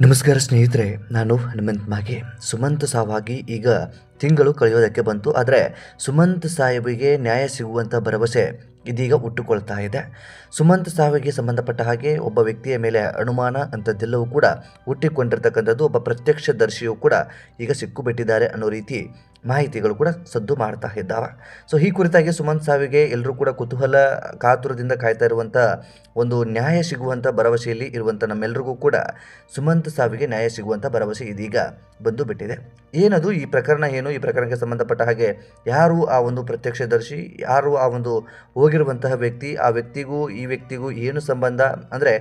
ನಮಸ್ಕಾರ ಸ್ನೇಹಿತರೆ, ನಾನು ಹನುಮಂತ್ ಮಾಗೆ. ಸುಮಂತ್ ಸಾವಾಗಿ ಈಗ ತಿಂಗಳು ಕಳೆಯೋದಕ್ಕೆ ಬಂತು. ಆದರೆ ಸುಮಂತ್ ಸಾಹೇಬಿಗೆ ನ್ಯಾಯ ಸಿಗುವಂಥ ಭರವಸೆ ಇದೀಗ ಹುಟ್ಟುಕೊಳ್ತಾ ಇದೆ. ಸುಮಂತ್ ಸಾವಿಗೆ ಸಂಬಂಧಪಟ್ಟ ಹಾಗೆ ಒಬ್ಬ ವ್ಯಕ್ತಿಯ ಮೇಲೆ ಅನುಮಾನ ಅಂಥದ್ದೆಲ್ಲವೂ ಕೂಡ ಹುಟ್ಟಿಕೊಂಡಿರ್ತಕ್ಕಂಥದ್ದು. ಒಬ್ಬ ಪ್ರತ್ಯಕ್ಷದರ್ಶಿಯು ಕೂಡ ಈಗ ಸಿಕ್ಕಿಬಿಟ್ಟಿದ್ದಾರೆ ಅನ್ನೋ ರೀತಿ ಮಾಹಿತಿಗಳು ಕೂಡ ಸದ್ದು ಮಾಡ್ತಾ ಇದ್ದಾವೆ. ಸೊ ಈ ಕುರಿತಾಗಿ ಸುಮಂತ್ ಸಾವಿಗೆ ಎಲ್ಲರೂ ಕೂಡ ಕುತೂಹಲ ಕಾತುರದಿಂದ ಕಾಯ್ತಾ ಇರುವಂಥ ಒಂದು ನ್ಯಾಯ ಸಿಗುವಂಥ ಭರವಸೆಯಲ್ಲಿ ಇರುವಂಥ ನಮ್ಮೆಲ್ಲರಿಗೂ ಕೂಡ ಸುಮಂತ್ ಸಾವಿಗೆ ನ್ಯಾಯ ಸಿಗುವಂಥ ಭರವಸೆ ಇದೀಗ ಬಂದು ಬಿಟ್ಟಿದೆ. ಏನದು ಈ ಪ್ರಕರಣ, ಏನು ಈ ಪ್ರಕರಣಕ್ಕೆ ಸಂಬಂಧಪಟ್ಟ ಹಾಗೆ ಯಾರು ಆ ಒಂದು ಪ್ರತ್ಯಕ್ಷದರ್ಶಿ, ಯಾರು ಆ ಒಂದು ಹೋಗಿರುವಂತಹ ವ್ಯಕ್ತಿ, ಆ ವ್ಯಕ್ತಿಗೂ ಈ ವ್ಯಕ್ತಿಗೂ ಏನು ಸಂಬಂಧ, ಅಂದರೆ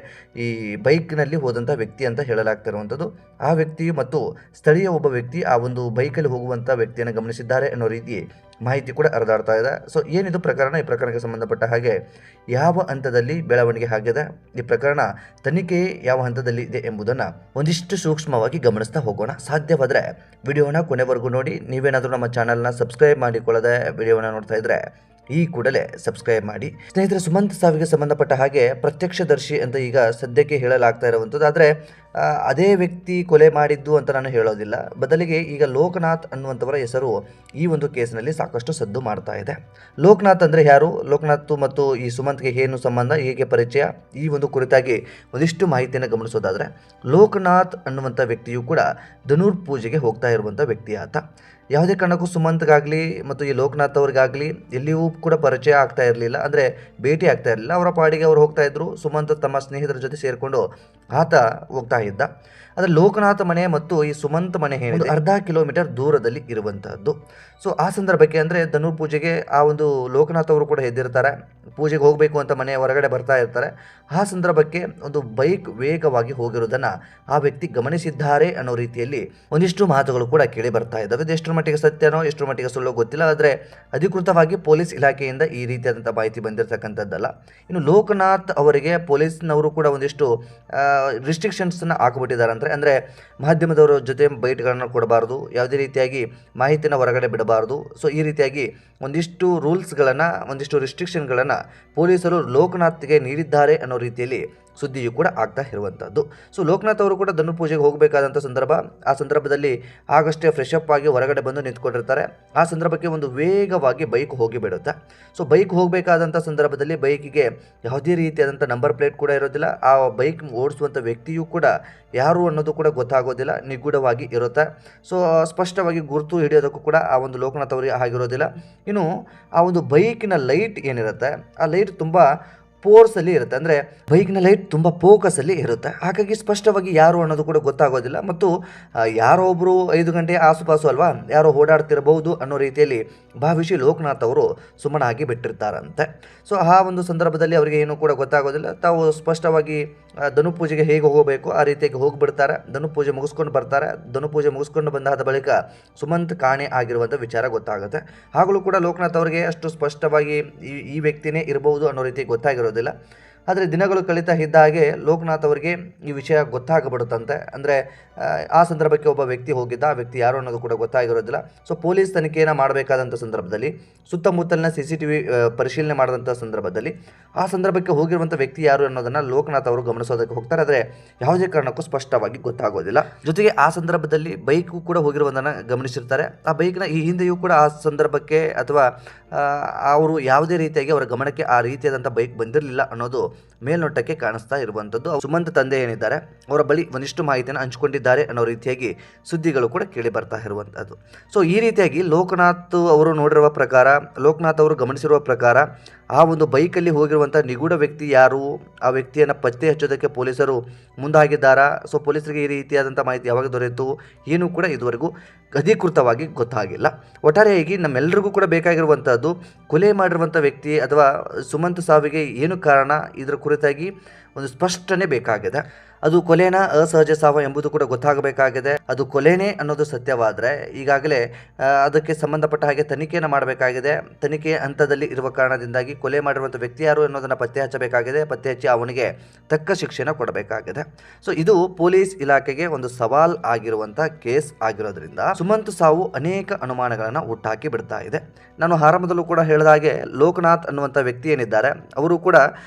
ಈ ಬೈಕ್ನಲ್ಲಿ ಹೋದಂಥ ವ್ಯಕ್ತಿ ಅಂತ ಹೇಳಲಾಗ್ತಿರುವಂಥದ್ದು. ಆ ವ್ಯಕ್ತಿ ಮತ್ತು ಸ್ಥಳೀಯ ಒಬ್ಬ ವ್ಯಕ್ತಿ ಆ ಒಂದು ಬೈಕಲ್ಲಿ ಹೋಗುವಂಥ ವ್ಯಕ್ತಿಯನ್ನು ಗಮನಿಸಿದ್ದಾರೆ ಅನ್ನೋ ರೀತಿ ಮಾಹಿತಿ ಕೂಡ ಹರಿದಾಡ್ತಾ ಇದೆ. ಸೊ ಏನಿದು ಪ್ರಕರಣ, ಈ ಪ್ರಕರಣಕ್ಕೆ ಸಂಬಂಧಪಟ್ಟ ಹಾಗೆ ಯಾವ ಹಂತದಲ್ಲಿ ಬೆಳವಣಿಗೆ ಆಗಿದೆ, ಈ ಪ್ರಕರಣ ತನಿಖೆ ಯಾವ ಹಂತದಲ್ಲಿ ಇದೆ ಎಂಬುದನ್ನು ಒಂದಿಷ್ಟು ಸೂಕ್ಷ್ಮವಾಗಿ ಗಮನಿಸ್ತಾ ಹೋಗೋಣ. ಸಾಧ್ಯವಾದರೆ ವಿಡಿಯೋನ ಕೊನೆವರೆಗೂ ನೋಡಿ. ನೀವೇನಾದರೂ ನಮ್ಮ ಚಾನಲ್ನ ಸಬ್ಸ್ಕ್ರೈಬ್ ಮಾಡಿಕೊಳ್ಳದೆ ವಿಡಿಯೋನ ನೋಡ್ತಾ ಇದ್ದರೆ ಈ ಕೂಡಲೇ ಸಬ್ಸ್ಕ್ರೈಬ್ ಮಾಡಿ. ಸ್ನೇಹಿತರೆ, ಸುಮಂತ್ ಸಾವಿಗೆ ಸಂಬಂಧಪಟ್ಟ ಹಾಗೆ ಪ್ರತ್ಯಕ್ಷದರ್ಶಿ ಅಂತ ಈಗ ಸದ್ಯಕ್ಕೆ ಹೇಳಲಾಗ್ತಾ ಇರುವಂಥದ್ದು. ಆದರೆ ಅದೇ ವ್ಯಕ್ತಿ ಕೊಲೆ ಮಾಡಿದ್ದು ಅಂತ ನಾನು ಹೇಳೋದಿಲ್ಲ. ಬದಲಿಗೆ ಈಗ ಲೋಕನಾಥ್ ಅನ್ನುವಂಥವರ ಹೆಸರು ಈ ಒಂದು ಕೇಸಿನಲ್ಲಿ ಸಾಕಷ್ಟು ಸದ್ದು ಮಾಡ್ತಾ ಇದೆ. ಲೋಕನಾಥ್ ಅಂದರೆ ಯಾರು, ಲೋಕನಾಥ್ ಮತ್ತು ಈ ಸುಮಂತ್ಗೆ ಏನು ಸಂಬಂಧ, ಹೇಗೆ ಪರಿಚಯ, ಈ ಒಂದು ಕುರಿತಾಗಿ ಒಂದಿಷ್ಟು ಮಾಹಿತಿಯನ್ನು ಗಮನಿಸೋದಾದರೆ, ಲೋಕನಾಥ್ ಅನ್ನುವಂಥ ವ್ಯಕ್ತಿಯು ಕೂಡ ಧನುರ್ ಪೂಜೆಗೆ ಹೋಗ್ತಾ ಇರುವಂಥ ವ್ಯಕ್ತಿ ಆತ. ಯಾವುದೇ ಕಾರಣಕ್ಕೂ ಸುಮಂತ್ಗಾಗಲಿ ಮತ್ತು ಈ ಲೋಕನಾಥ್ ಅವ್ರಿಗಾಗಲಿ ಎಲ್ಲಿಯೂ ಕೂಡ ಪರಿಚಯ ಆಗ್ತಾ ಇರಲಿಲ್ಲ, ಅಂದರೆ ಭೇಟಿ ಆಗ್ತಾ ಇರಲಿಲ್ಲ. ಅವರ ಪಾಡಿಗೆ ಅವರು ಹೋಗ್ತಾ ಇದ್ರು. ಸುಮಂತ್ ತಮ್ಮ ಸ್ನೇಹಿತರ ಜೊತೆ ಸೇರಿಕೊಂಡು ಆತ ಹೋಗ್ತಾ ಇದ್ದ. ಆದರೆ ಲೋಕನಾಥ್ ಮನೆ ಮತ್ತು ಈ ಸುಮಂತ್ ಮನೆ ಏನಿದೆ ಅರ್ಧ ಕಿಲೋಮೀಟರ್ ದೂರದಲ್ಲಿ ಇರುವಂತಹದ್ದು. ಸೊ ಆ ಸಂದರ್ಭಕ್ಕೆ, ಅಂದರೆ ಧನುರ್ ಪೂಜೆಗೆ ಆ ಒಂದು ಲೋಕನಾಥ್ ಅವರು ಕೂಡ ಎದ್ದಿರ್ತಾರೆ, ಪೂಜೆಗೆ ಹೋಗಬೇಕು ಅಂತ ಮನೆ ಹೊರಗಡೆ ಬರ್ತಾ ಇರ್ತಾರೆ. ಆ ಸಂದರ್ಭಕ್ಕೆ ಒಂದು ಬೈಕ್ ವೇಗವಾಗಿ ಹೋಗಿರೋದನ್ನು ಆ ವ್ಯಕ್ತಿ ಗಮನಿಸಿದ್ದಾರೆ ಅನ್ನೋ ರೀತಿಯಲ್ಲಿ ಒಂದಿಷ್ಟು ಮಾತುಗಳು ಕೂಡ ಕೇಳಿ ಬರ್ತಾ ಇದ್ದಾವೆ. ಇದು ಎಷ್ಟರ ಮಟ್ಟಿಗೆ ಸತ್ಯನೋ ಎಷ್ಟರ ಮಟ್ಟಿಗೆ ಸುಳ್ಳು ಗೊತ್ತಿಲ್ಲ. ಆದರೆ ಅಧಿಕೃತವಾಗಿ ಪೊಲೀಸ್ ಇಲಾಖೆಯಿಂದ ಈ ರೀತಿಯಾದಂಥ ಮಾಹಿತಿ ಬಂದಿರತಕ್ಕಂಥದ್ದಲ್ಲ. ಇನ್ನು ಲೋಕನಾಥ್ ಅವರಿಗೆ ಪೊಲೀಸ್ನವರು ಕೂಡ ಒಂದಿಷ್ಟು ರಿಸ್ಟ್ರಿಕ್ಷನ್ಸನ್ನು ಹಾಕಿಬಿಟ್ಟಿದ್ದಾರೆ. ಅಂದರೆ ಮಾಧ್ಯಮದವರ ಜೊತೆ ಬೈಟ್ಗಳನ್ನು ಕೊಡಬಾರ್ದು, ಯಾವುದೇ ರೀತಿಯಾಗಿ ಮಾಹಿತಿನ ಹೊರಗಡೆ ಬಿಡಬಾರ್ದು. ಸೊ ಈ ರೀತಿಯಾಗಿ ಒಂದಿಷ್ಟು ರೂಲ್ಸ್ಗಳನ್ನು, ಒಂದಿಷ್ಟು ರಿಸ್ಟ್ರಿಕ್ಷನ್ಗಳನ್ನು ಪೊಲೀಸರು ಲೋಕನಾಥ್ಗೆ ನೀಡಿದ್ದಾರೆ ಅನ್ನೋ ರೀತಿಯಲ್ಲಿ ಸುದ್ದಿಯು ಕೂಡ ಆಗ್ತಾ ಇರುವಂಥದ್ದು. ಸೊ ಲೋಕನಾಥ್ ಅವರು ಕೂಡ ಧನು ಪೂಜೆಗೆ ಹೋಗಬೇಕಾದಂಥ ಸಂದರ್ಭ, ಆ ಸಂದರ್ಭದಲ್ಲಿ ಆಗಷ್ಟೇ ಫ್ರೆಶ್ ಅಪ್ ಆಗಿ ಹೊರಗಡೆ ಬಂದು ನಿಂತ್ಕೊಂಡಿರ್ತಾರೆ. ಆ ಸಂದರ್ಭಕ್ಕೆ ಒಂದು ವೇಗವಾಗಿ ಬೈಕ್ ಹೋಗಿಬಿಡುತ್ತೆ. ಸೊ ಬೈಕ್ ಹೋಗಬೇಕಾದಂಥ ಸಂದರ್ಭದಲ್ಲಿ ಬೈಕಿಗೆ ಯಾವುದೇ ರೀತಿಯಾದಂಥ ನಂಬರ್ ಪ್ಲೇಟ್ ಕೂಡ ಇರೋದಿಲ್ಲ. ಆ ಬೈಕ್ ಓಡಿಸುವಂಥ ವ್ಯಕ್ತಿಯೂ ಕೂಡ ಯಾರು ಅನ್ನೋದು ಕೂಡ ಗೊತ್ತಾಗೋದಿಲ್ಲ, ನಿಗೂಢವಾಗಿ ಇರುತ್ತೆ. ಸೊ ಸ್ಪಷ್ಟವಾಗಿ ಗುರುತು ಹಿಡಿಯೋದಕ್ಕೂ ಕೂಡ ಆ ಒಂದು ಲೋಕನಾಥ್ ಅವರಿಗೆ ಆಗಿರೋದಿಲ್ಲ. ಇನ್ನು ಆ ಒಂದು ಬೈಕಿನ ಲೈಟ್ ಏನಿರುತ್ತೆ, ಆ ಲೈಟ್ ತುಂಬ ಫೋರ್ಸಲ್ಲಿ ಇರುತ್ತೆ, ಅಂದರೆ ಬೈಕ್ನ ಲೈಟ್ ತುಂಬ ಫೋಕಸಲ್ಲಿ ಇರುತ್ತೆ. ಹಾಗಾಗಿ ಸ್ಪಷ್ಟವಾಗಿ ಯಾರು ಅನ್ನೋದು ಕೂಡ ಗೊತ್ತಾಗೋದಿಲ್ಲ. ಮತ್ತು ಯಾರೋ ಒಬ್ಬರು 5 ಗಂಟೆ ಆಸುಪಾಸು ಅಲ್ವಾ, ಯಾರೋ ಓಡಾಡ್ತಿರಬಹುದು ಅನ್ನೋ ರೀತಿಯಲ್ಲಿ ಭಾವಿಸಿ ಲೋಕನಾಥ್ ಅವರು ಸುಮ್ಮನಾಗಿ ಬಿಟ್ಟಿರ್ತಾರಂತೆ. ಸೊ ಆ ಒಂದು ಸಂದರ್ಭದಲ್ಲಿ ಅವರಿಗೆ ಏನೂ ಕೂಡ ಗೊತ್ತಾಗೋದಿಲ್ಲ. ತಾವು ಸ್ಪಷ್ಟವಾಗಿ ಧನು ಪೂಜೆಗೆ ಹೇಗೆ ಹೋಗಬೇಕು ಆ ರೀತಿಯಾಗಿ ಹೋಗಿಬಿಡ್ತಾರೆ. ಧನು ಪೂಜೆ ಮುಗಿಸ್ಕೊಂಡು ಬರ್ತಾರೆ. ಧನು ಪೂಜೆ ಮುಗಿಸ್ಕೊಂಡು ಬಂದಾದ ಬಳಿಕ ಸುಮಂತ್ ಕಾಣೆ ಆಗಿರುವಂಥ ವಿಚಾರ ಗೊತ್ತಾಗುತ್ತೆ. ಆಗಲೂ ಕೂಡ ಲೋಕನಾಥ್ ಅವರಿಗೆ ಅಷ್ಟು ಸ್ಪಷ್ಟವಾಗಿ ಈ ವ್ಯಕ್ತಿನೇ ಇರಬಹುದು ಅನ್ನೋ ರೀತಿ ಗೊತ್ತಾಗಿರೋದಿಲ್ಲ. ಆದರೆ ದಿನಗಳು ಕಳೀತಾ ಇದ್ದ ಹಾಗೆ ಲೋಕನಾಥ್ ಅವರಿಗೆ ಈ ವಿಷಯ ಗೊತ್ತಾಗಬಿಡುತ್ತಂತೆ. ಅಂದರೆ ಆ ಸಂದರ್ಭಕ್ಕೆ ಒಬ್ಬ ವ್ಯಕ್ತಿ ಹೋಗಿದ್ದ, ಆ ವ್ಯಕ್ತಿ ಯಾರು ಅನ್ನೋದು ಕೂಡ ಗೊತ್ತಾಗಿರೋದಿಲ್ಲ. ಸೊ ಪೊಲೀಸ್ ತನಿಖೆಯನ್ನು ಮಾಡಬೇಕಾದಂಥ ಸಂದರ್ಭದಲ್ಲಿ, ಸುತ್ತಮುತ್ತಲಿನ CCTV ಪರಿಶೀಲನೆ ಮಾಡಿದಂಥ ಸಂದರ್ಭದಲ್ಲಿ ಆ ಸಂದರ್ಭಕ್ಕೆ ಹೋಗಿರುವಂಥ ವ್ಯಕ್ತಿ ಯಾರು ಅನ್ನೋದನ್ನು ಲೋಕನಾಥ್ ಅವರು ಗಮನಿಸೋದಕ್ಕೆ ಹೋಗ್ತಾರೆ. ಆದರೆ ಯಾವುದೇ ಕಾರಣಕ್ಕೂ ಸ್ಪಷ್ಟವಾಗಿ ಗೊತ್ತಾಗೋದಿಲ್ಲ. ಜೊತೆಗೆ ಆ ಸಂದರ್ಭದಲ್ಲಿ ಬೈಕು ಕೂಡ ಹೋಗಿರುವುದನ್ನು ಗಮನಿಸಿರ್ತಾರೆ. ಆ ಬೈಕ್ನ ಈ ಹಿಂದೆಯೂ ಕೂಡ ಆ ಸಂದರ್ಭಕ್ಕೆ ಅಥವಾ ಅವರು ಯಾವುದೇ ರೀತಿಯಾಗಿ ಅವರ ಗಮನಕ್ಕೆ ಆ ರೀತಿಯಾದಂಥ ಬೈಕ್ ಬಂದಿರಲಿಲ್ಲ ಅನ್ನೋದು ಮೇಲ್ನೋಟಕ್ಕೆ ಕಾಣಿಸ್ತಾ ಇರುವಂಥದ್ದು. ಸುಮಂತ್ ತಂದೆ ಏನಿದ್ದಾರೆ ಅವರ ಬಳಿ ಒಂದಿಷ್ಟು ಮಾಹಿತಿಯನ್ನು ಹಂಚಿಕೊಂಡಿದ್ದಾರೆ ಅನ್ನೋ ರೀತಿಯಾಗಿ ಸುದ್ದಿಗಳು ಕೂಡ ಕೇಳಿ ಬರ್ತಾ ಇರುವಂಥದ್ದು. ಸೊ ಈ ರೀತಿಯಾಗಿ ಲೋಕನಾಥ್ ಅವರು ನೋಡಿರುವ ಪ್ರಕಾರ, ಲೋಕನಾಥ್ ಅವರು ಗಮನಿಸಿರುವ ಪ್ರಕಾರ ಆ ಒಂದು ಬೈಕಲ್ಲಿ ಹೋಗಿರುವಂಥ ನಿಗೂಢ ವ್ಯಕ್ತಿ ಯಾರು, ಆ ವ್ಯಕ್ತಿಯನ್ನು ಪತ್ತೆ ಹಚ್ಚೋದಕ್ಕೆ ಪೊಲೀಸರು ಮುಂದಾಗಿದ್ದಾರಾ. ಸೊ ಪೊಲೀಸರಿಗೆ ಈ ರೀತಿಯಾದಂಥ ಮಾಹಿತಿ ಯಾವಾಗ ದೊರೆಯಿತು ಏನೂ ಕೂಡ ಇದುವರೆಗೂ ಅಧಿಕೃತವಾಗಿ ಗೊತ್ತಾಗಿಲ್ಲ. ಒಟ್ಟಾರೆಯಾಗಿ ನಮ್ಮೆಲ್ಲರಿಗೂ ಕೂಡ ಬೇಕಾಗಿರುವಂಥದ್ದು ಕೊಲೆ ಮಾಡಿರುವಂಥ ವ್ಯಕ್ತಿ ಅಥವಾ ಸುಮಂತ್ ಸಾವಿಗೆ ಏನು ಕಾರಣ, ಇದರ ಕುರಿತಾಗಿ ಒಂದು ಸ್ಪಷ್ಟನೆ ಬೇಕಾಗಿದೆ. ಅದು ಕೊಲೆನ ಅಸಹಜ ಸಾವು ಎಂಬುದು ಕೂಡ ಗೊತ್ತಾಗಬೇಕಾಗಿದೆ. ಅದು ಕೊಲೆನೇ ಅನ್ನೋದು ಸತ್ಯವಾದರೆ ಈಗಾಗಲೇ ಅದಕ್ಕೆ ಸಂಬಂಧಪಟ್ಟ ಹಾಗೆ ತನಿಖೆಯನ್ನು ಮಾಡಬೇಕಾಗಿದೆ. ತನಿಖೆ ಹಂತದಲ್ಲಿ ಇರುವ ಕಾರಣದಿಂದಾಗಿ ಕೊಲೆ ಮಾಡಿರುವಂಥ ವ್ಯಕ್ತಿ ಯಾರು ಅನ್ನೋದನ್ನು ಪತ್ತೆ ಹಚ್ಚಬೇಕಾಗಿದೆ. ಪತ್ತೆ ಹಚ್ಚಿ ಅವನಿಗೆ ತಕ್ಕ ಶಿಕ್ಷೆನ ಕೊಡಬೇಕಾಗಿದೆ. ಸೊ ಇದು ಪೊಲೀಸ್ ಇಲಾಖೆಗೆ ಒಂದು ಸವಾಲ್ ಆಗಿರುವಂಥ ಕೇಸ್ ಆಗಿರೋದ್ರಿಂದ ಸುಮಂತ್ ಸಾವು ಅನೇಕ ಅನುಮಾನಗಳನ್ನು ಹುಟ್ಟಾಕಿ ಬಿಡ್ತಾ ಇದೆ. ನಾನು ಆರಂಭದಲ್ಲೂ ಕೂಡ ಹೇಳಿದ ಹಾಗೆ ಲೋಕನಾಥ್ ಅನ್ನುವಂಥ ವ್ಯಕ್ತಿ ಏನಿದ್ದಾರೆ ಅವರು ಕೂಡ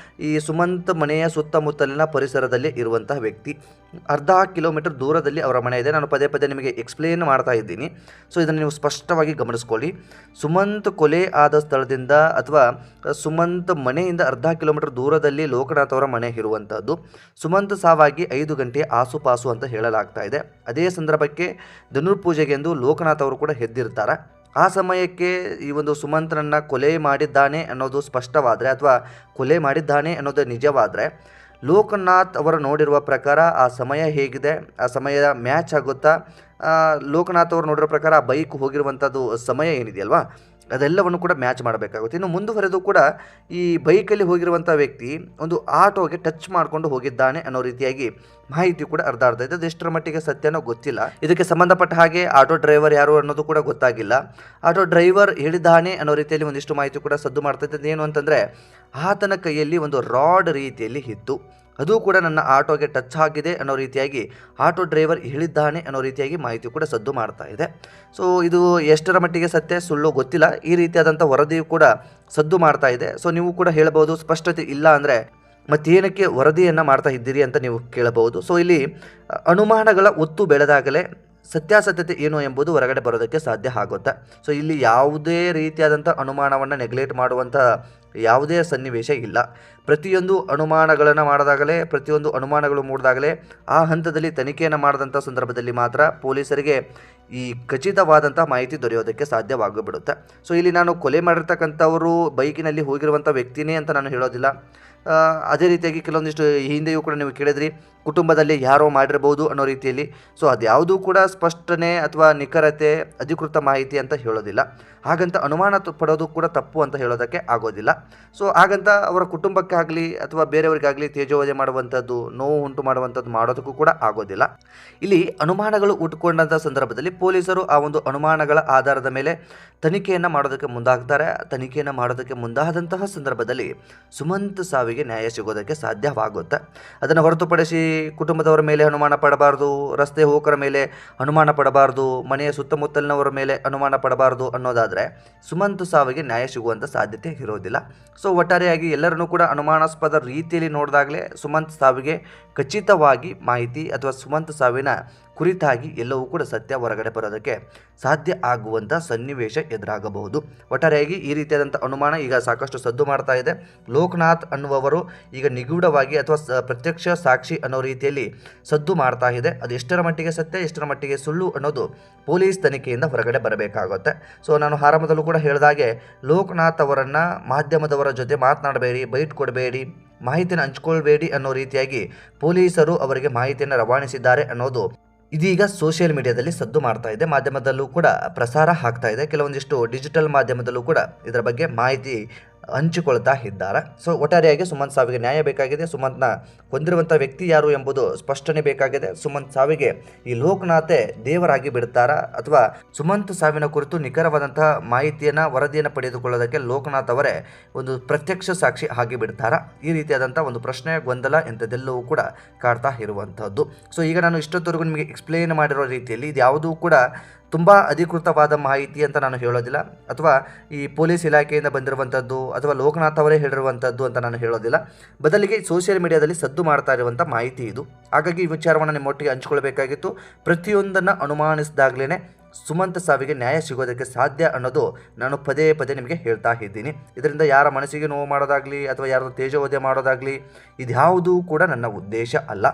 ಈ ಸುಮಂತ್ ಮನೆಯ ಸುತ್ತಮುತ್ತಲಿನ ಪರಿಸರದಲ್ಲಿ ಇರುವಂತಹ ವ್ಯಕ್ತಿ. ಅರ್ಧ ಕಿಲೋಮೀಟರ್ ದೂರದಲ್ಲಿ ಅವರ ಮನೆ ಇದೆ. ನಾನು ಪದೇ ಪದೇ ನಿಮಗೆ ಎಕ್ಸ್ಪ್ಲೇನ್ ಮಾಡ್ತಾ ಇದ್ದೀನಿ. ಸೊ ಇದನ್ನು ನೀವು ಸ್ಪಷ್ಟವಾಗಿ ಗಮನಿಸ್ಕೊಳ್ಳಿ. ಸುಮಂತ್ ಕೊಲೆ ಆದ ಸ್ಥಳದಿಂದ ಅಥವಾ ಸುಮಂತ್ ಮನೆಯಿಂದ ಅರ್ಧ ಕಿಲೋಮೀಟರ್ ದೂರದಲ್ಲಿ ಲೋಕನಾಥ್ ಅವರ ಮನೆ ಇರುವಂಥದ್ದು. ಸುಮಂತ್ ಸಾವಾಗಿ 5 ಗಂಟೆ ಆಸುಪಾಸು ಅಂತ ಹೇಳಲಾಗ್ತಾ ಇದೆ. ಅದೇ ಸಂದರ್ಭಕ್ಕೆ ಧನುರ್ಪೂಜೆಗೆಂದು ಲೋಕನಾಥ್ ಅವರು ಕೂಡ ಎದ್ದಿರ್ತಾರೆ. ಆ ಸಮಯಕ್ಕೆ ಈ ಒಂದು ಸುಮಂತನನ್ನು ಕೊಲೆ ಮಾಡಿದ್ದಾನೆ ಅನ್ನೋದು ಸ್ಪಷ್ಟವಾದರೆ ಅಥವಾ ಕೊಲೆ ಮಾಡಿದ್ದಾನೆ ಅನ್ನೋದು ನಿಜವಾದರೆ, ಲೋಕನಾಥ್ ಅವರು ನೋಡಿರುವ ಪ್ರಕಾರ ಆ ಸಮಯ ಹೇಗಿದೆ, ಆ ಸಮಯ ಮ್ಯಾಚ್ ಆಗುತ್ತಾ, ಲೋಕನಾಥ್ ಅವರು ನೋಡಿರೋ ಪ್ರಕಾರ ಆ ಬೈಕ್ ಹೋಗಿರುವಂಥದ್ದು ಸಮಯ ಏನಿದೆಯಲ್ವಾ ಅದೆಲ್ಲವನ್ನು ಕೂಡ ಮ್ಯಾಚ್ ಮಾಡಬೇಕಾಗುತ್ತೆ. ಇನ್ನು ಮುಂದುವರೆದು ಕೂಡ ಈ ಬೈಕಲ್ಲಿ ಹೋಗಿರುವಂಥ ವ್ಯಕ್ತಿ ಒಂದು ಆಟೋಗೆ ಟಚ್ ಮಾಡಿಕೊಂಡು ಹೋಗಿದ್ದಾನೆ ಅನ್ನೋ ರೀತಿಯಾಗಿ ಮಾಹಿತಿ ಕೂಡ ಅರ್ಧ ಇದೆ. ಅದು ಎಷ್ಟರ ಮಟ್ಟಿಗೆ ಸತ್ಯನೋ ಗೊತ್ತಿಲ್ಲ. ಇದಕ್ಕೆ ಸಂಬಂಧಪಟ್ಟ ಹಾಗೆ ಆಟೋ ಡ್ರೈವರ್ ಯಾರು ಅನ್ನೋದು ಕೂಡ ಗೊತ್ತಾಗಿಲ್ಲ. ಆಟೋ ಡ್ರೈವರ್ ಹೇಳಿದ್ದಾನೆ ಅನ್ನೋ ರೀತಿಯಲ್ಲಿ ಒಂದಿಷ್ಟು ಮಾಹಿತಿ ಕೂಡ ಸದ್ದು ಮಾಡ್ತಾ ಇದ್ದದ್ದು. ಏನು ಅಂತಂದರೆ, ಆತನ ಕೈಯಲ್ಲಿ ಒಂದು ರಾಡ್ ರೀತಿಯಲ್ಲಿ ಇತ್ತು. ಅದು ಕೂಡ ನನ್ನ ಆಟೋಗೆ ಟಚ್ ಆಗಿದೆ ಅನ್ನೋ ರೀತಿಯಾಗಿ ಆಟೋ ಡ್ರೈವರ್ ಹೇಳಿದ್ದಾನೆ ಅನ್ನೋ ರೀತಿಯಾಗಿ ಮಾಹಿತಿ ಕೂಡ ಸದ್ದು ಮಾಡ್ತಾ ಇದೆ. ಸೊ ಇದು ಎಷ್ಟರ ಮಟ್ಟಿಗೆ ಸತ್ಯ ಸುಳ್ಳು ಗೊತ್ತಿಲ್ಲ. ಈ ರೀತಿಯಾದಂಥ ವರದಿಯು ಕೂಡ ಸದ್ದು ಮಾಡ್ತಾ ಇದೆ. ಸೊ ನೀವು ಕೂಡ ಹೇಳಬಹುದು, ಸ್ಪಷ್ಟತೆ ಇಲ್ಲ ಅಂದರೆ ಮತ್ತೇನಕ್ಕೆ ವರದಿಯನ್ನು ಮಾಡ್ತಾ ಇದ್ದೀರಿ ಅಂತ ನೀವು ಕೇಳಬಹುದು. ಸೊ ಇಲ್ಲಿ ಅನುಮಾನಗಳ ಒತ್ತು ಬೆಳೆದಾಗಲೇ ಸತ್ಯಾಸತ್ಯತೆ ಏನು ಎಂಬುದು ಹೊರಗಡೆ ಬರೋದಕ್ಕೆ ಸಾಧ್ಯ ಆಗುತ್ತೆ. ಸೊ ಇಲ್ಲಿ ಯಾವುದೇ ರೀತಿಯಾದಂಥ ಅನುಮಾನವನ್ನು ನೆಗ್ಲೆಕ್ಟ್ ಮಾಡುವಂಥ ಯಾವುದೇ ಸನ್ನಿವೇಶ ಇಲ್ಲ. ಪ್ರತಿಯೊಂದು ಅನುಮಾನಗಳನ್ನು ಮಾಡಿದಾಗಲೇ, ಪ್ರತಿಯೊಂದು ಅನುಮಾನಗಳು ಮೂಡಿದಾಗಲೇ ಆ ಹಂತದಲ್ಲಿ ತನಿಖೆಯನ್ನು ಮಾಡಿದಂಥ ಸಂದರ್ಭದಲ್ಲಿ ಮಾತ್ರ ಪೊಲೀಸರಿಗೆ ಈ ಖಚಿತವಾದಂಥ ಮಾಹಿತಿ ದೊರೆಯೋದಕ್ಕೆ ಸಾಧ್ಯವಾಗಿಬಿಡುತ್ತೆ. ಸೊ ಇಲ್ಲಿ ನಾನು ಕೊಲೆ ಮಾಡಿರ್ತಕ್ಕಂಥವರು ಬೈಕಿನಲ್ಲಿ ಹೋಗಿರುವಂಥ ವ್ಯಕ್ತಿನೇ ಅಂತ ನಾನು ಹೇಳೋದಿಲ್ಲ. ಅದೇ ರೀತಿಯಾಗಿ ಕೆಲವೊಂದಿಷ್ಟು ಹಿಂದೆಯೂ ಕೂಡ ನೀವು ಕೇಳಿದ್ರಿ, ಕುಟುಂಬದಲ್ಲಿ ಯಾರೋ ಮಾಡಿರ್ಬೋದು ಅನ್ನೋ ರೀತಿಯಲ್ಲಿ. ಸೊ ಅದ್ಯಾವುದೂ ಕೂಡ ಸ್ಪಷ್ಟನೆ ಅಥವಾ ನಿಖರತೆ ಅಧಿಕೃತ ಮಾಹಿತಿ ಅಂತ ಹೇಳೋದಿಲ್ಲ. ಹಾಗಂತ ಅನುಮಾನ ಪಡೋದು ಕೂಡ ತಪ್ಪು ಅಂತ ಹೇಳೋದಕ್ಕೆ ಆಗೋದಿಲ್ಲ. ಸೊ ಹಾಗಂತ ಅವರ ಕುಟುಂಬಕ್ಕಾಗಲಿ ಅಥವಾ ಬೇರೆಯವರಿಗಾಗಲಿ ತೇಜೋವಧೆ ಮಾಡುವಂಥದ್ದು, ನೋವು ಉಂಟು ಮಾಡುವಂಥದ್ದು ಮಾಡೋದಕ್ಕೂ ಕೂಡ ಆಗೋದಿಲ್ಲ. ಇಲ್ಲಿ ಅನುಮಾನಗಳು ಹುಟ್ಟುಕೊಂಡಂಥ ಸಂದರ್ಭದಲ್ಲಿ ಪೊಲೀಸರು ಆ ಒಂದು ಅನುಮಾನಗಳ ಆಧಾರದ ಮೇಲೆ ತನಿಖೆಯನ್ನು ಮಾಡೋದಕ್ಕೆ ಮುಂದಾಗ್ತಾರೆ. ತನಿಖೆಯನ್ನು ಮಾಡೋದಕ್ಕೆ ಮುಂದಾದಂತಹ ಸಂದರ್ಭದಲ್ಲಿ ಸುಮಂತ್ ಸಾವಿಗೆ ನ್ಯಾಯ ಸಿಗೋದಕ್ಕೆ ಸಾಧ್ಯವಾಗುತ್ತೆ. ಅದನ್ನು ಹೊರತುಪಡಿಸಿ ಕುಟುಂಬದವರ ಮೇಲೆ ಅನುಮಾನ ಪಡಬಾರ್ದು, ರಸ್ತೆ ಹೋಕರ ಮೇಲೆ ಅನುಮಾನ ಪಡಬಾರ್ದು, ಮನೆಯ ಸುತ್ತಮುತ್ತಲಿನವರ ಮೇಲೆ ಅನುಮಾನ ಪಡಬಾರ್ದು ಅನ್ನೋದಾದರೆ ಸುಮಂತ್ ಸಾವಿಗೆ ನ್ಯಾಯ ಸಿಗುವಂಥ ಸಾಧ್ಯತೆ ಇರೋದಿಲ್ಲ. ಸೊ ಒಟ್ಟಾರೆಯಾಗಿ ಎಲ್ಲರನ್ನೂ ಕೂಡ ಅನುಮಾನಾಸ್ಪದ ರೀತಿಯಲ್ಲಿ ನೋಡಿದಾಗಲೇ ಸುಮಂತ್ ಸಾವಿಗೆ ಖಚಿತವಾಗಿ ಮಾಹಿತಿ ಅಥವಾ ಸುಮಂತ್ ಸಾವಿನ ಕುರಿತಾಗಿ ಎಲ್ಲವೂ ಕೂಡ ಸತ್ಯ ಹೊರಗಡೆ ಬರೋದಕ್ಕೆ ಸಾಧ್ಯ ಆಗುವಂಥ ಸನ್ನಿವೇಶ ಎದುರಾಗಬಹುದು. ಒಟ್ಟಾರೆಯಾಗಿ ಈ ರೀತಿಯಾದಂಥ ಅನುಮಾನ ಈಗ ಸಾಕಷ್ಟು ಸದ್ದು ಮಾಡ್ತಾ ಇದೆ. ಲೋಕನಾಥ್ ಅನ್ನುವವರು ಈಗ ನಿಗೂಢವಾಗಿ ಅಥವಾ ಪ್ರತ್ಯಕ್ಷ ಸಾಕ್ಷಿ ಅನ್ನೋ ರೀತಿಯಲ್ಲಿ ಸದ್ದು ಮಾಡ್ತಾ ಇದೆ. ಅದು ಎಷ್ಟರ ಮಟ್ಟಿಗೆ ಸತ್ಯ, ಎಷ್ಟರ ಮಟ್ಟಿಗೆ ಸುಳ್ಳು ಅನ್ನೋದು ಪೊಲೀಸ್ ತನಿಖೆಯಿಂದ ಹೊರಗಡೆ ಬರಬೇಕಾಗುತ್ತೆ. ಸೊ ನಾನು ಆರಂಭದಲ್ಲೂ ಕೂಡ ಹೇಳಿದಾಗೆ, ಲೋಕನಾಥ್ ಅವರನ್ನು ಮಾಧ್ಯಮದವರ ಜೊತೆ ಮಾತನಾಡಬೇಡಿ, ಬೈಟ್ ಕೊಡಬೇಡಿ, ಮಾಹಿತಿಯನ್ನು ಹಂಚ್ಕೊಳ್ಬೇಡಿ ಅನ್ನೋ ರೀತಿಯಾಗಿ ಪೊಲೀಸರು ಅವರಿಗೆ ಮಾಹಿತಿಯನ್ನು ರವಾನಿಸಿದ್ದಾರೆ ಅನ್ನೋದು ಇದೀಗ ಸೋಷಿಯಲ್ ಮೀಡಿಯಾದಲ್ಲಿ ಸದ್ದು ಮಾಡ್ತಾ ಇದೆ. ಮಾಧ್ಯಮದಲ್ಲೂ ಕೂಡ ಪ್ರಸಾರ ಆಗ್ತಾ ಇದೆ. ಕೆಲವೊಂದಿಷ್ಟು ಡಿಜಿಟಲ್ ಮಾಧ್ಯಮದಲ್ಲೂ ಕೂಡ ಇದರ ಬಗ್ಗೆ ಮಾಹಿತಿ ಹಂಚಿಕೊಳ್ತಾ ಇದ್ದಾರೆ. ಸೊ ಒಟ್ಟಾರೆಯಾಗಿ ಸುಮಂತ್ ಸಾವಿಗೆ ನ್ಯಾಯ ಬೇಕಾಗಿದೆ. ಸುಮಂತ್ನ ಕೊಂದಿರುವಂಥ ವ್ಯಕ್ತಿ ಯಾರು ಎಂಬುದು ಸ್ಪಷ್ಟನೆ ಬೇಕಾಗಿದೆ. ಸುಮಂತ್ ಸಾವಿಗೆ ಈ ಲೋಕನಾಥೇ ದೇವರಾಗಿ ಬಿಡ್ತಾರಾ ಅಥವಾ ಸುಮಂತ್ ಸಾವಿನ ಕುರಿತು ನಿಖರವಾದಂತಹ ಮಾಹಿತಿಯನ್ನು, ವರದಿಯನ್ನು ಪಡೆದುಕೊಳ್ಳೋದಕ್ಕೆ ಲೋಕನಾಥ್ ಅವರೇ ಒಂದು ಪ್ರತ್ಯಕ್ಷ ಸಾಕ್ಷಿ ಆಗಿ ಬಿಡ್ತಾರಾ? ಈ ರೀತಿಯಾದಂಥ ಒಂದು ಪ್ರಶ್ನೆ, ಗೊಂದಲ ಇಂಥದ್ದೆಲ್ಲವೂ ಕೂಡ ಕಾಡ್ತಾ ಇರುವಂಥದ್ದು. ಸೊ ಈಗ ನಾನು ಇಷ್ಟೊತ್ತವರೆಗೂ ನಿಮಗೆ ಎಕ್ಸ್ಪ್ಲೇನ್ ಮಾಡಿರೋ ರೀತಿಯಲ್ಲಿ ಇದು ಯಾವುದೂ ಕೂಡ ತುಂಬ ಅಧಿಕೃತವಾದ ಮಾಹಿತಿ ಅಂತ ನಾನು ಹೇಳೋದಿಲ್ಲ, ಅಥವಾ ಈ ಪೊಲೀಸ್ ಇಲಾಖೆಯಿಂದ ಬಂದಿರುವಂಥದ್ದು ಅಥವಾ ಲೋಕನಾಥ್ ಅವರೇ ಹೇಳಿರುವಂಥದ್ದು ಅಂತ ನಾನು ಹೇಳೋದಿಲ್ಲ. ಬದಲಿಗೆ ಸೋಷಿಯಲ್ ಮೀಡಿಯಾದಲ್ಲಿ ಸದ್ದು ಮಾಡ್ತಾ ಇರುವಂಥ ಮಾಹಿತಿ ಇದು. ಹಾಗಾಗಿ ಈ ವಿಚಾರವನ್ನು ನಿಮ್ಮೊಟ್ಟಿಗೆ ಹಂಚ್ಕೊಳ್ಬೇಕಾಗಿತ್ತು. ಪ್ರತಿಯೊಂದನ್ನು ಅನುಮಾನಿಸಿದಾಗಲೇ ಸುಮಂತ್ ಸಾವಿಗೆ ನ್ಯಾಯ ಸಿಗೋದಕ್ಕೆ ಸಾಧ್ಯ ಅನ್ನೋದು ನಾನು ಪದೇ ಪದೇ ನಿಮಗೆ ಹೇಳ್ತಾ ಇದ್ದೀನಿ. ಇದರಿಂದ ಯಾರ ಮನಸ್ಸಿಗೆ ನೋವು ಮಾಡೋದಾಗಲಿ ಅಥವಾ ಯಾರದು ತೇಜೋವಧೆ ಮಾಡೋದಾಗಲಿ ಇದ್ಯಾವುದೂ ಕೂಡ ನನ್ನ ಉದ್ದೇಶ ಅಲ್ಲ.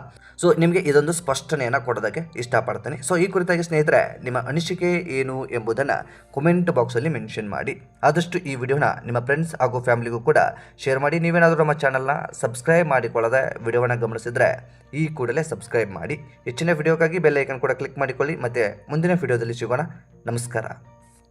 ಸೊ ನಿಮಗೆ ಇದೊಂದು ಸ್ಪಷ್ಟನೆಯನ್ನು ಕೊಡೋದಕ್ಕೆ ಇಷ್ಟಪಡ್ತೀನಿ. ಸೊ ಈ ಕುರಿತಾಗಿ ಸ್ನೇಹಿತರೆ, ನಿಮ್ಮ ಅನಿಸಿಕೆ ಏನು ಎಂಬುದನ್ನು ಕಮೆಂಟ್ ಬಾಕ್ಸಲ್ಲಿ ಮೆನ್ಷನ್ ಮಾಡಿ. ಆದಷ್ಟು ಈ ವಿಡಿಯೋನ ನಿಮ್ಮ ಫ್ರೆಂಡ್ಸ್ ಹಾಗೂ ಫ್ಯಾಮಿಲಿಗೂ ಕೂಡ ಶೇರ್ ಮಾಡಿ. ನೀವೇನಾದರೂ ನಮ್ಮ ಚಾನಲ್ನ ಸಬ್ಸ್ಕ್ರೈಬ್ ಮಾಡಿಕೊಳ್ಳದೆ ವಿಡಿಯೋವನ್ನು ಗಮನಿಸಿದರೆ ಈ ಕೂಡಲೇ ಸಬ್ಸ್ಕ್ರೈಬ್ ಮಾಡಿ. ಹೆಚ್ಚಿನ ವಿಡಿಯೋಕ್ಕಾಗಿ ಬೆಲ್ ಐಕನ್ ಕೂಡ ಕ್ಲಿಕ್ ಮಾಡಿಕೊಳ್ಳಿ. ಮತ್ತು ಮುಂದಿನ ವಿಡಿಯೋದಲ್ಲಿ ಸಿಗೋಣ. ನಮಸ್ಕಾರ.